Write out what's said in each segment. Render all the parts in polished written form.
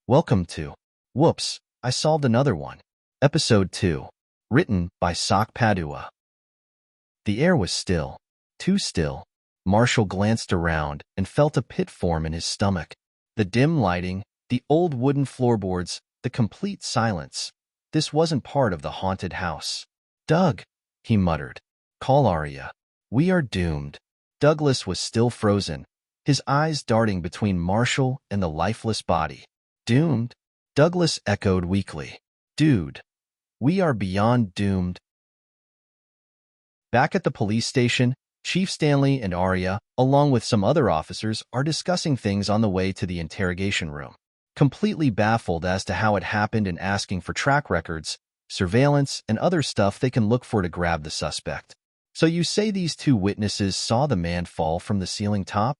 Welcome to Whoops, I Solved Another One. Episode 2. Written by Sock Padua. The air was still. Too still. Marshall glanced around and felt a pit form in his stomach. The dim lighting, the old wooden floorboards, the complete silence. This wasn't part of the haunted house. Doug, he muttered. Call Aria. We are doomed. Douglas was still frozen, his eyes darting between Marshall and the lifeless body. Doomed? Douglas echoed weakly. Dude, we are beyond doomed. Back at the police station, Chief Stanley and Aria, along with some other officers, are discussing things on the way to the interrogation room. Completely baffled as to how it happened and asking for track records, surveillance, and other stuff they can look for to grab the suspect. So you say these two witnesses saw the man fall from the ceiling top?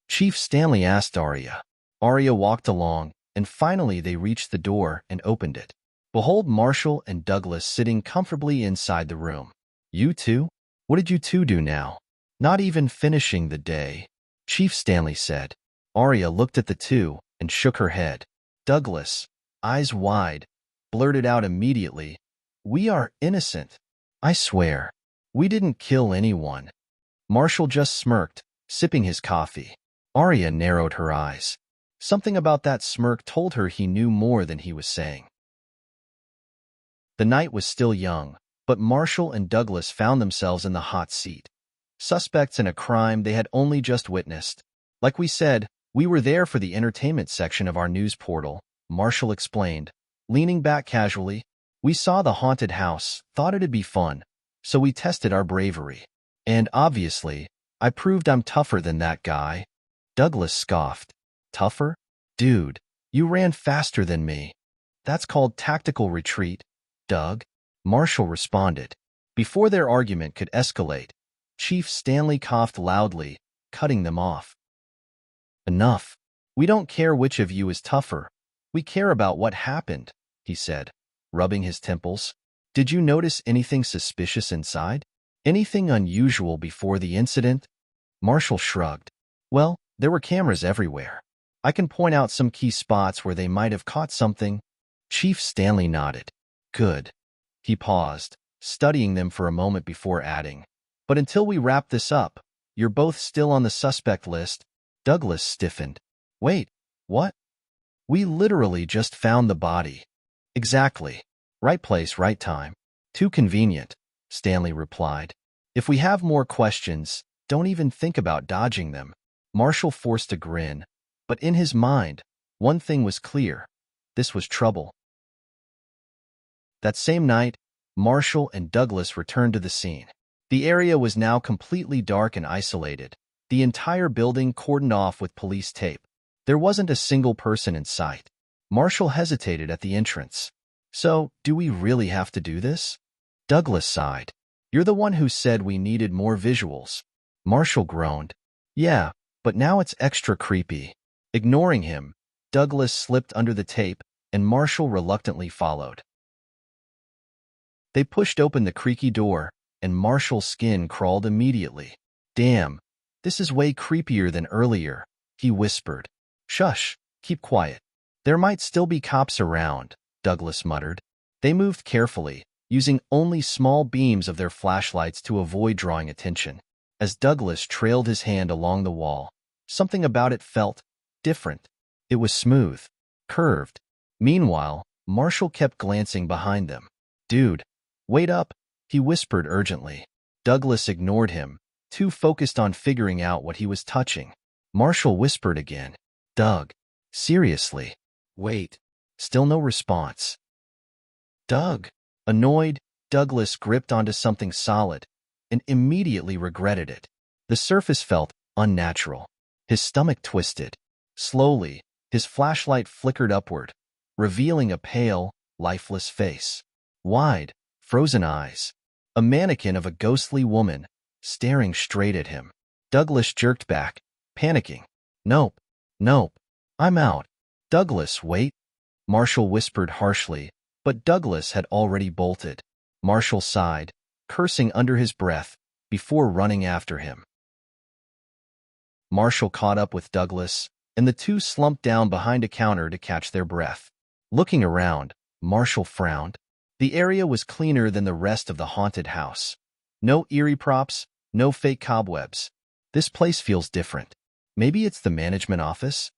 Chief Stanley asked Aria. Aria walked along, and finally they reached the door and opened it. Behold Marshall and Douglas sitting comfortably inside the room. You two? What did you two do now? Not even finishing the day, Chief Stanley said. Aria looked at the two and shook her head. Douglas, eyes wide, blurted out immediately, We are innocent. I swear. We didn't kill anyone. Marshall just smirked, sipping his coffee. Aria narrowed her eyes. Something about that smirk told her he knew more than he was saying. The night was still young, but Marshall and Douglas found themselves in the hot seat. Suspects in a crime they had only just witnessed. Like we said, we were there for the entertainment section of our news portal, Marshall explained. Leaning back casually, we saw the haunted house, thought it'd be fun, so we tested our bravery. And obviously, I proved I'm tougher than that guy. Douglas scoffed. Tougher? Dude, you ran faster than me. That's called tactical retreat, Doug. Marshall responded. Before their argument could escalate, Chief Stanley coughed loudly, cutting them off. Enough. We don't care which of you is tougher. We care about what happened, he said, rubbing his temples. Did you notice anything suspicious inside? Anything unusual before the incident? Marshall shrugged. Well, there were cameras everywhere. I can point out some key spots where they might have caught something. Chief Stanley nodded. Good. He paused, studying them for a moment before adding. But until we wrap this up, you're both still on the suspect list. Douglas stiffened. Wait, what? We literally just found the body. Exactly. Right place, right time. Too convenient, Stanley replied. If we have more questions, don't even think about dodging them. Marshall forced a grin, but in his mind, one thing was clear. This was trouble. That same night, Marshall and Douglas returned to the scene. The area was now completely dark and isolated, the entire building cordoned off with police tape. There wasn't a single person in sight. Marshall hesitated at the entrance. So, do we really have to do this? Douglas sighed. You're the one who said we needed more visuals. Marshall groaned. Yeah, but now it's extra creepy. Ignoring him, Douglas slipped under the tape, and Marshall reluctantly followed. They pushed open the creaky door, and Marshall's skin crawled immediately. Damn, this is way creepier than earlier, he whispered. Shush, keep quiet. There might still be cops around, Douglas muttered. They moved carefully, using only small beams of their flashlights to avoid drawing attention. As Douglas trailed his hand along the wall, something about it felt different. It was smooth, curved. Meanwhile, Marshall kept glancing behind them. Dude, wait up, he whispered urgently. Douglas ignored him, too focused on figuring out what he was touching. Marshall whispered again. Doug, seriously. Wait. Still no response. Doug. Annoyed, Douglas gripped onto something solid and immediately regretted it. The surface felt unnatural. His stomach twisted. Slowly, his flashlight flickered upward, revealing a pale, lifeless face. Wide, frozen eyes. A mannequin of a ghostly woman, staring straight at him. Douglas jerked back, panicking. Nope. Nope. I'm out. Douglas, wait. Marshall whispered harshly, but Douglas had already bolted. Marshall sighed, cursing under his breath, before running after him. Marshall caught up with Douglas, and the two slumped down behind a counter to catch their breath. Looking around, Marshall frowned. The area was cleaner than the rest of the haunted house. No eerie props, no fake cobwebs. This place feels different. Maybe it's the management office?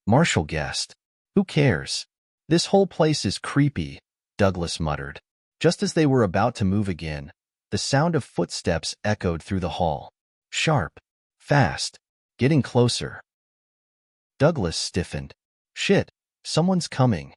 Marshall guessed. Who cares? This whole place is creepy, Douglas muttered. Just as they were about to move again, the sound of footsteps echoed through the hall. Sharp, fast, getting closer. Douglas stiffened. Shit, someone's coming.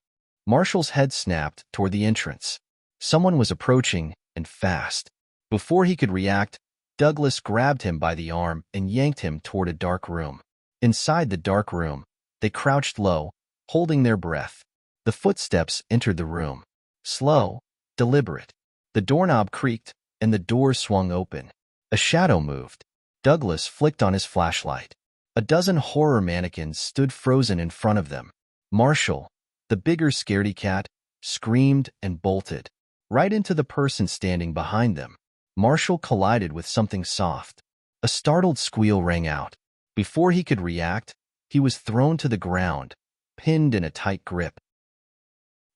Marshall's head snapped toward the entrance. Someone was approaching, and fast. Before he could react, Douglas grabbed him by the arm and yanked him toward a dark room. Inside the dark room, they crouched low, holding their breath. The footsteps entered the room. Slow, deliberate. The doorknob creaked, and the door swung open. A shadow moved. Douglas flicked on his flashlight. A dozen horror mannequins stood frozen in front of them. Marshall, the bigger scaredy cat, screamed and bolted. Right into the person standing behind them. Marshall collided with something soft. A startled squeal rang out. Before he could react, he was thrown to the ground, pinned in a tight grip.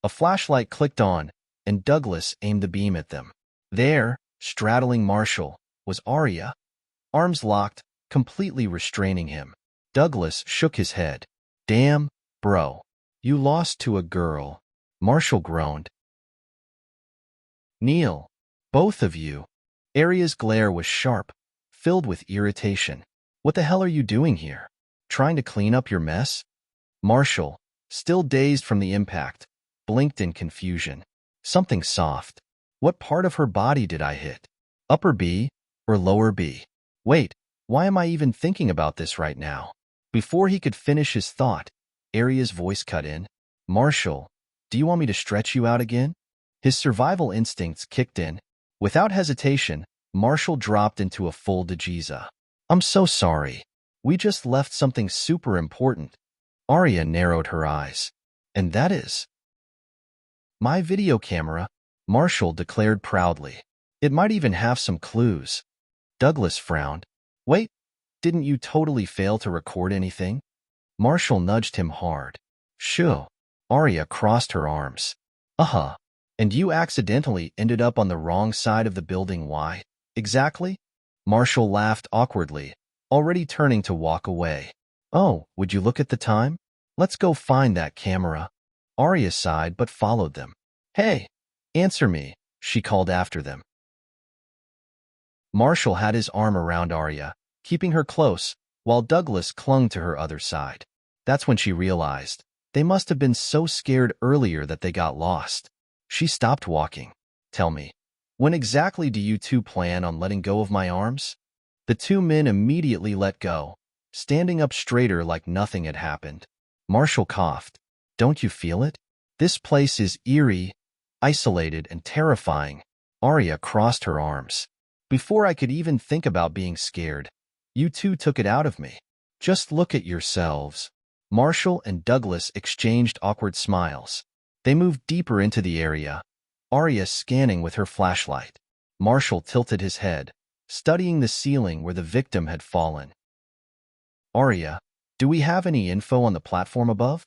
A flashlight clicked on, and Douglas aimed the beam at them. There, straddling Marshall, was Aria, arms locked, completely restraining him. Douglas shook his head. Damn, bro. You lost to a girl. Marshall groaned. Kneel. Both of you. Aria's glare was sharp, filled with irritation. What the hell are you doing here? Trying to clean up your mess? Marshall, still dazed from the impact, blinked in confusion. Something soft. What part of her body did I hit? Upper B or lower B? Wait, why am I even thinking about this right now? Before he could finish his thought, Aria's voice cut in. Marshall, do you want me to stretch you out again? His survival instincts kicked in. Without hesitation, Marshall dropped into a full dejiza. I'm so sorry. We just left something super important. Aria narrowed her eyes. And that is? My video camera, Marshall declared proudly. It might even have some clues. Douglas frowned. Wait, didn't you totally fail to record anything? Marshall nudged him hard. Shoo. Aria crossed her arms. Uh-huh. And you accidentally ended up on the wrong side of the building. Why? Exactly? Marshall laughed awkwardly, already turning to walk away. Oh, would you look at the time? Let's go find that camera. Aria sighed but followed them. Hey, answer me, she called after them. Marshall had his arm around Aria, keeping her close, while Douglas clung to her other side. That's when she realized. They must have been so scared earlier that they got lost. She stopped walking. Tell me, when exactly do you two plan on letting go of my arms? The two men immediately let go, standing up straighter like nothing had happened. Marshall coughed. Don't you feel it? This place is eerie, isolated, and terrifying. Aria crossed her arms. Before I could even think about being scared, you two took it out of me. Just look at yourselves. Marshall and Douglas exchanged awkward smiles. They moved deeper into the area, Aria scanning with her flashlight. Marshall tilted his head, studying the ceiling where the victim had fallen. Aria, do we have any info on the platform above?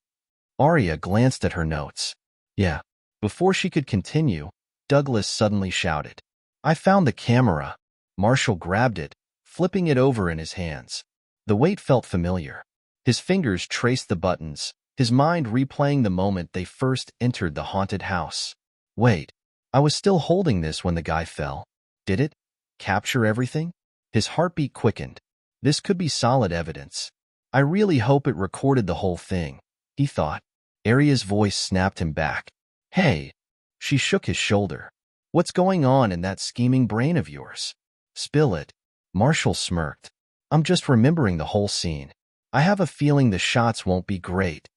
Aria glanced at her notes. Yeah. Before she could continue, Douglas suddenly shouted. I found the camera. Marshall grabbed it, flipping it over in his hands. The weight felt familiar. His fingers traced the buttons, his mind replaying the moment they first entered the haunted house. Wait, I was still holding this when the guy fell. Did it capture everything? His heartbeat quickened. This could be solid evidence. I really hope it recorded the whole thing, he thought. Aria's voice snapped him back. Hey! She shook his shoulder. What's going on in that scheming brain of yours? Spill it. Marshall smirked. I'm just remembering the whole scene. I have a feeling the shots won't be great.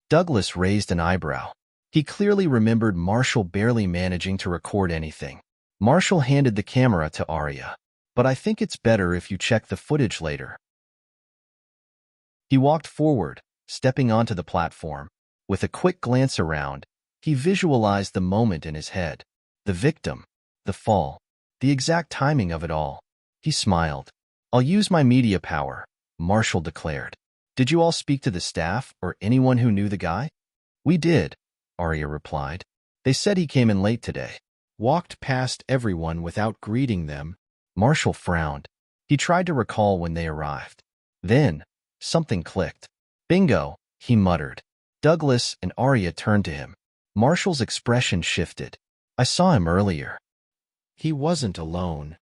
Douglas raised an eyebrow. He clearly remembered Marshall barely managing to record anything. Marshall handed the camera to Aria. But I think it's better if you check the footage later. He walked forward, stepping onto the platform. With a quick glance around, he visualized the moment in his head. The victim, the fall, the exact timing of it all. He smiled. I'll use my media power, Marshall declared. Did you all speak to the staff or anyone who knew the guy? We did, Aria replied. They said he came in late today. Walked past everyone without greeting them. Marshall frowned. He tried to recall when they arrived. Then, something clicked. Bingo, he muttered. Douglas and Aria turned to him. Marshall's expression shifted. I saw him earlier. He wasn't alone.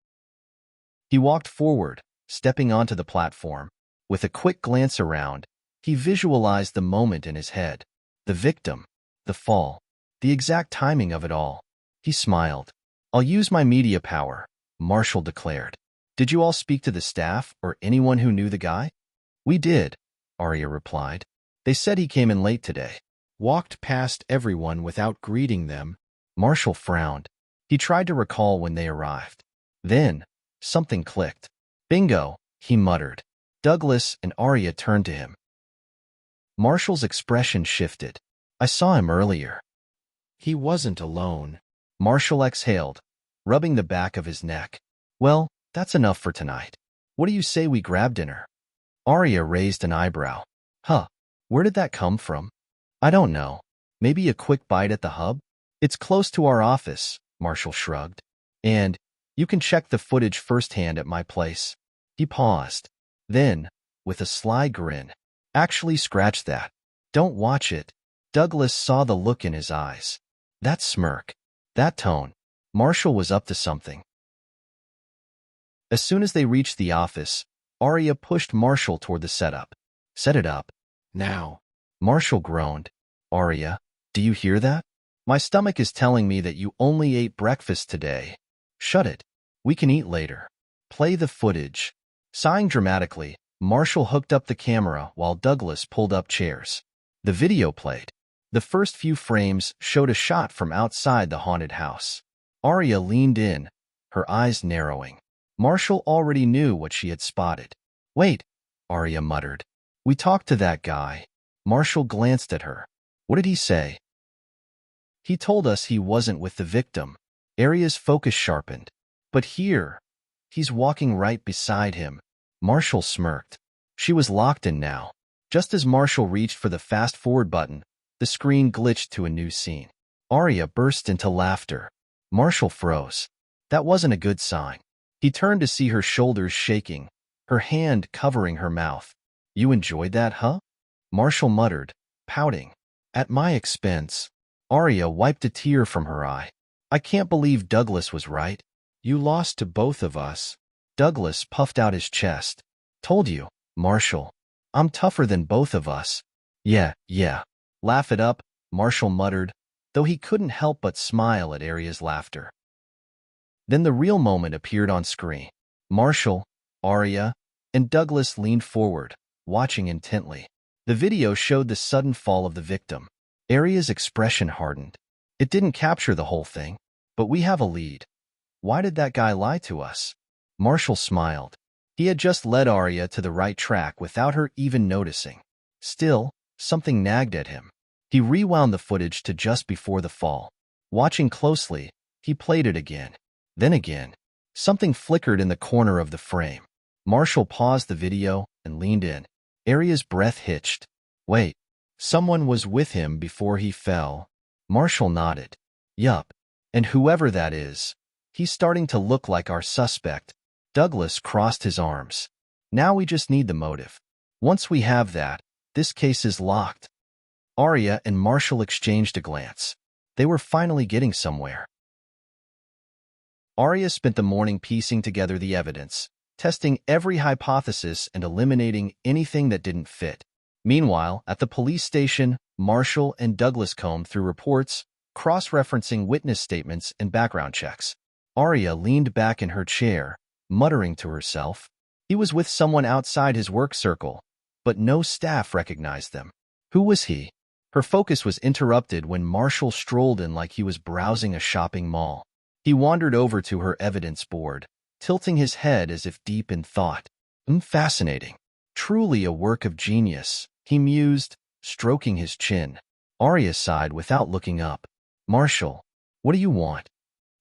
He walked forward, stepping onto the platform. With a quick glance around, he visualized the moment in his head. The victim, the fall, the exact timing of it all. He smiled. I'll use my media power, Marshall declared. Did you all speak to the staff or anyone who knew the guy? We did, Aria replied. They said he came in late today. Walked past everyone without greeting them. Marshall frowned. He tried to recall when they arrived. Then, something clicked. Bingo, he muttered. Douglas and Aria turned to him. Marshall's expression shifted. I saw him earlier. He wasn't alone. Marshall exhaled, rubbing the back of his neck. Well, that's enough for tonight. What do you say we grab dinner? Aria raised an eyebrow. Huh, where did that come from? I don't know. Maybe a quick bite at the hub? It's close to our office, Marshall shrugged. And you can check the footage firsthand at my place. He paused. Then, with a sly grin, actually scratch that. Don't watch it. Douglas saw the look in his eyes. That smirk, that tone. Marshall was up to something. As soon as they reached the office, Aria pushed Marshall toward the setup. Set it up. Now. Marshall groaned. Aria, do you hear that? My stomach is telling me that you only ate breakfast today. Shut it. We can eat later. Play the footage. Sighing dramatically, Marshall hooked up the camera while Douglas pulled up chairs. The video played. The first few frames showed a shot from outside the haunted house. Aria leaned in, her eyes narrowing. Marshall already knew what she had spotted. Wait, Aria muttered. We talked to that guy. Marshall glanced at her. What did he say? He told us he wasn't with the victim. Aria's focus sharpened. But here, he's walking right beside him. Marshall smirked. She was locked in now. Just as Marshall reached for the fast-forward button, the screen glitched to a new scene. Aria burst into laughter. Marshall froze. That wasn't a good sign. He turned to see her shoulders shaking, her hand covering her mouth. You enjoyed that, huh? Marshall muttered, pouting. At my expense. Aria wiped a tear from her eye. I can't believe Douglas was right. You lost to both of us. Douglas puffed out his chest. Told you, Marshall. I'm tougher than both of us. Yeah. Laugh it up, Marshall muttered, though he couldn't help but smile at Aria's laughter. Then the real moment appeared on screen. Marshall, Aria, and Douglas leaned forward, watching intently. The video showed the sudden fall of the victim. Aria's expression hardened. It didn't capture the whole thing, but we have a lead. Why did that guy lie to us? Marshall smiled. He had just led Aria to the right track without her even noticing. Still, something nagged at him. He rewound the footage to just before the fall. Watching closely, he played it again. Then again. Something flickered in the corner of the frame. Marshall paused the video and leaned in. Aria's breath hitched. Wait, someone was with him before he fell. Marshall nodded. Yup, and whoever that is, he's starting to look like our suspect. Douglas crossed his arms. Now we just need the motive. Once we have that, this case is locked. Aria and Marshall exchanged a glance. They were finally getting somewhere. Aria spent the morning piecing together the evidence, testing every hypothesis and eliminating anything that didn't fit. Meanwhile, at the police station, Marshall and Douglas combed through reports, cross-referencing witness statements and background checks. Aria leaned back in her chair, muttering to herself. He was with someone outside his work circle, but no staff recognized them. Who was he? Her focus was interrupted when Marshall strolled in like he was browsing a shopping mall. He wandered over to her evidence board, tilting his head as if deep in thought. Fascinating. Truly a work of genius, he mused, stroking his chin. Aria sighed without looking up. Marshall, what do you want?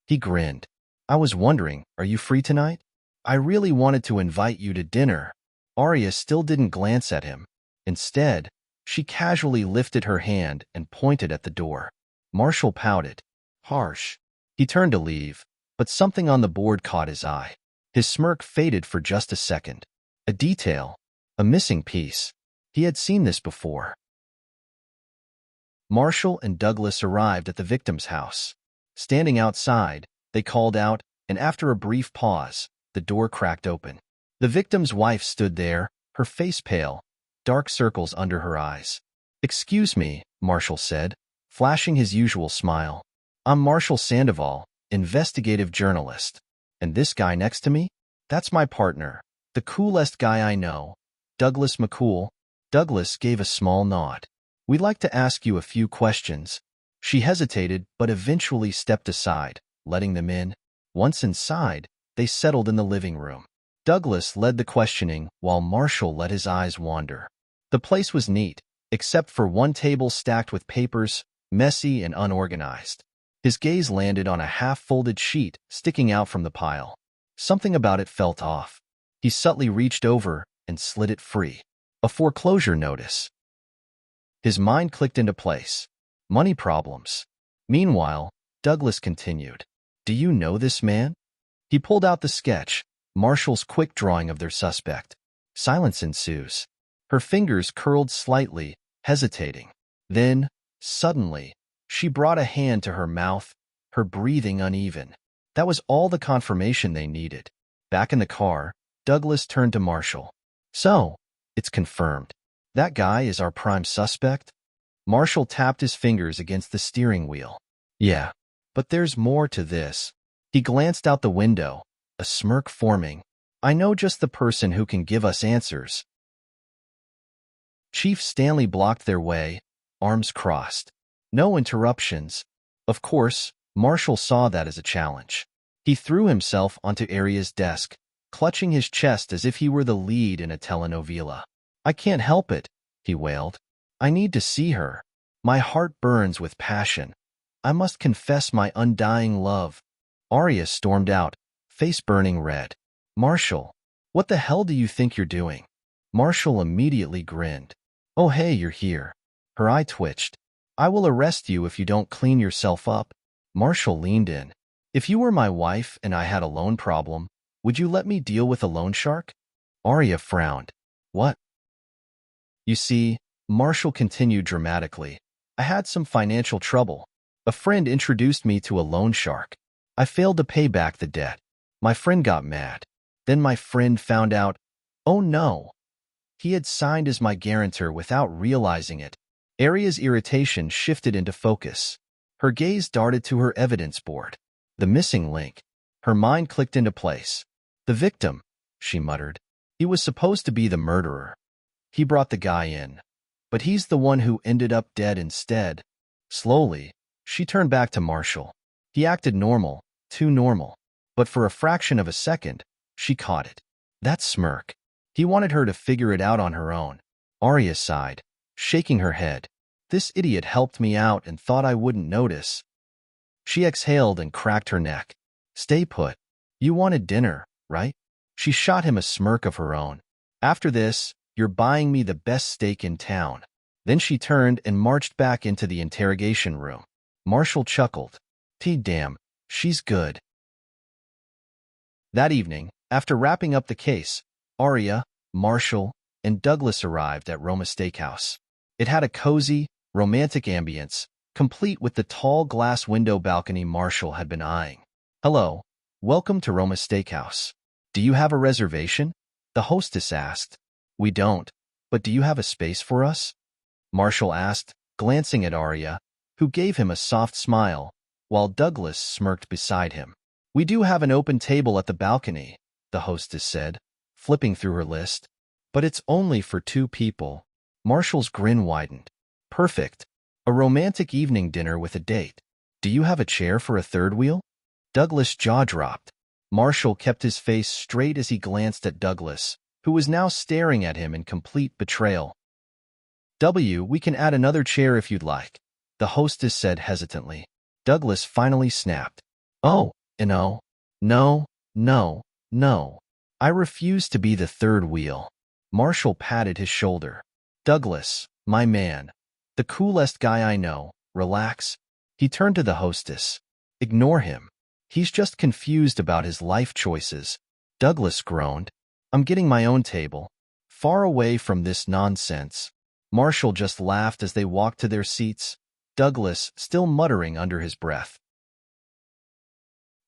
He grinned. I was wondering, are you free tonight? I really wanted to invite you to dinner. Aria still didn't glance at him. Instead, she casually lifted her hand and pointed at the door. Marshall pouted. Harsh. He turned to leave, but something on the board caught his eye. His smirk faded for just a second. A detail. A missing piece. He had seen this before. Marshall and Douglas arrived at the victim's house. Standing outside, they called out, and after a brief pause, the door cracked open. The victim's wife stood there, her face pale, dark circles under her eyes. "Excuse me," Marshall said, flashing his usual smile. "I'm Marshall Sandoval, investigative journalist. And this guy next to me? That's my partner, the coolest guy I know, Douglas McCool." Douglas gave a small nod. "We'd like to ask you a few questions." She hesitated, but eventually stepped aside, letting them in. Once inside, they settled in the living room. Douglas led the questioning while Marshall let his eyes wander. The place was neat, except for one table stacked with papers, messy and unorganized. His gaze landed on a half-folded sheet sticking out from the pile. Something about it felt off. He subtly reached over and slid it free. A foreclosure notice. His mind clicked into place. Money problems. Meanwhile, Douglas continued. "Do you know this man?" He pulled out the sketch, Marshall's quick drawing of their suspect. Silence ensues. Her fingers curled slightly, hesitating. Then, suddenly, she brought a hand to her mouth, her breathing uneven. That was all the confirmation they needed. Back in the car, Douglas turned to Marshall. "So, it's confirmed. That guy is our prime suspect?" Marshall tapped his fingers against the steering wheel. "Yeah, but there's more to this." He glanced out the window, a smirk forming. "I know just the person who can give us answers." Chief Stanley blocked their way, arms crossed. No interruptions. Of course, Marshall saw that as a challenge. He threw himself onto Aria's desk, clutching his chest as if he were the lead in a telenovela. "I can't help it," he wailed. "I need to see her. My heart burns with passion. I must confess my undying love." Aria stormed out, face burning red. "Marshall, what the hell do you think you're doing?" Marshall immediately grinned. "Oh hey, you're here." Her eye twitched. "I will arrest you if you don't clean yourself up." Marshall leaned in. "If you were my wife and I had a loan problem, would you let me deal with a loan shark?" Aria frowned. "What?" "You see," Marshall continued dramatically, "I had some financial trouble. A friend introduced me to a loan shark. I failed to pay back the debt. My friend got mad. Then my friend found out, oh no, he had signed as my guarantor without realizing it." Aria's irritation shifted into focus. Her gaze darted to her evidence board. The missing link. Her mind clicked into place. "The victim," she muttered. "He was supposed to be the murderer. He brought the guy in. But he's the one who ended up dead instead." Slowly, she turned back to Marshall. He acted normal, too normal. But for a fraction of a second, she caught it. That smirk. He wanted her to figure it out on her own. Aria sighed, shaking her head. "This idiot helped me out and thought I wouldn't notice." She exhaled and cracked her neck. "Stay put. You wanted dinner, right?" She shot him a smirk of her own. "After this, you're buying me the best steak in town." Then she turned and marched back into the interrogation room. Marshall chuckled. Damn, she's good." That evening, after wrapping up the case, Aria, Marshall, and Douglas arrived at Roma Steakhouse. It had a cozy, romantic ambience, complete with the tall glass window balcony Marshall had been eyeing. "Hello, welcome to Roma Steakhouse. Do you have a reservation?" the hostess asked. "We don't, but do you have a space for us?" Marshall asked, glancing at Aria, who gave him a soft smile, while Douglas smirked beside him. "We do have an open table at the balcony," the hostess said, flipping through her list. "But it's only for 2 people." Marshall's grin widened. "Perfect. A romantic evening dinner with a date. Do you have a chair for a third wheel?" Douglas' jaw dropped. Marshall kept his face straight as he glanced at Douglas, who was now staring at him in complete betrayal. We can add another chair if you'd like," the hostess said hesitantly. Douglas finally snapped. "Oh, no, no, no, no. I refuse to be the third wheel." Marshall patted his shoulder. Douglas, my man. The coolest guy I know. Relax. He turned to the hostess. Ignore him. He's just confused about his life choices. Douglas groaned. I'm getting my own table. Far away from this nonsense. Marshall just laughed as they walked to their seats, Douglas still muttering under his breath.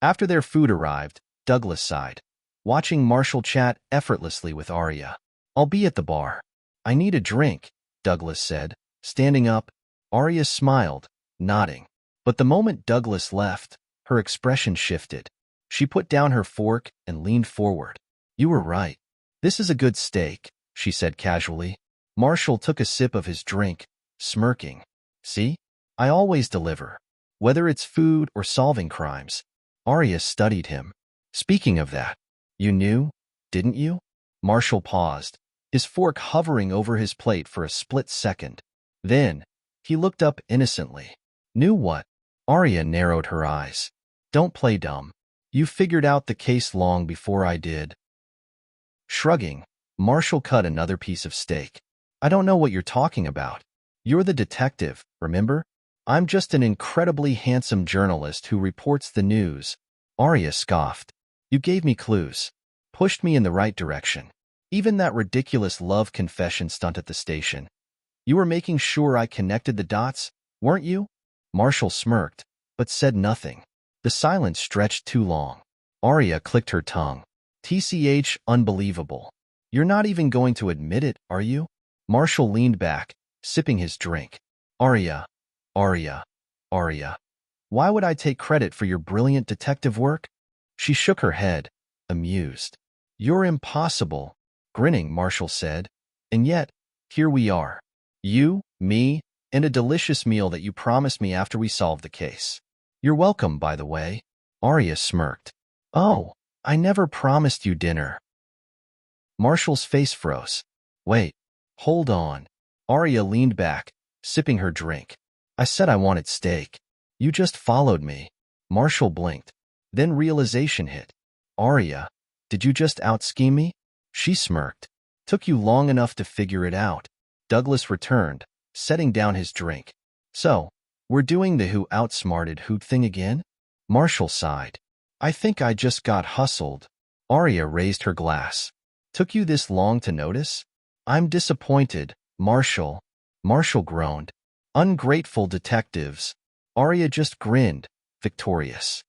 After their food arrived, Douglas sighed, watching Marshall chat effortlessly with Aria. I'll be at the bar. I need a drink, Douglas said. Standing up, Aria smiled, nodding. But the moment Douglas left, her expression shifted. She put down her fork and leaned forward. You were right. This is a good steak, she said casually. Marshall took a sip of his drink, smirking. See? I always deliver. Whether it's food or solving crimes. Aria studied him. Speaking of that, you knew, didn't you? Marshall paused, his fork hovering over his plate for a split second. Then, he looked up innocently. Knew what? Aria narrowed her eyes. Don't play dumb. You figured out the case long before I did. Shrugging, Marshall cut another piece of steak. I don't know what you're talking about. You're the detective, remember? I'm just an incredibly handsome journalist who reports the news. Aria scoffed. You gave me clues. Pushed me in the right direction. Even that ridiculous love confession stunt at the station. You were making sure I connected the dots, weren't you? Marshall smirked, but said nothing. The silence stretched too long. Aria clicked her tongue. TCH, unbelievable. You're not even going to admit it, are you? Marshall leaned back, sipping his drink. Aria. Why would I take credit for your brilliant detective work? She shook her head, amused. You're impossible, grinning, Marshall said. And yet, here we are. You, me, and a delicious meal that you promised me after we solved the case. You're welcome, by the way. Aria smirked. Oh, I never promised you dinner. Marshall's face froze. Wait, hold on. Aria leaned back, sipping her drink. I said I wanted steak. You just followed me. Marshall blinked. Then realization hit. Aria, did you just out-scheme me? She smirked. Took you long enough to figure it out. Douglas returned, setting down his drink. So, we're doing the who outsmarted who thing again? Marshall sighed. I think I just got hustled. Aria raised her glass. Took you this long to notice? I'm disappointed, Marshall. Marshall groaned. Ungrateful detectives. Aria just grinned, victorious.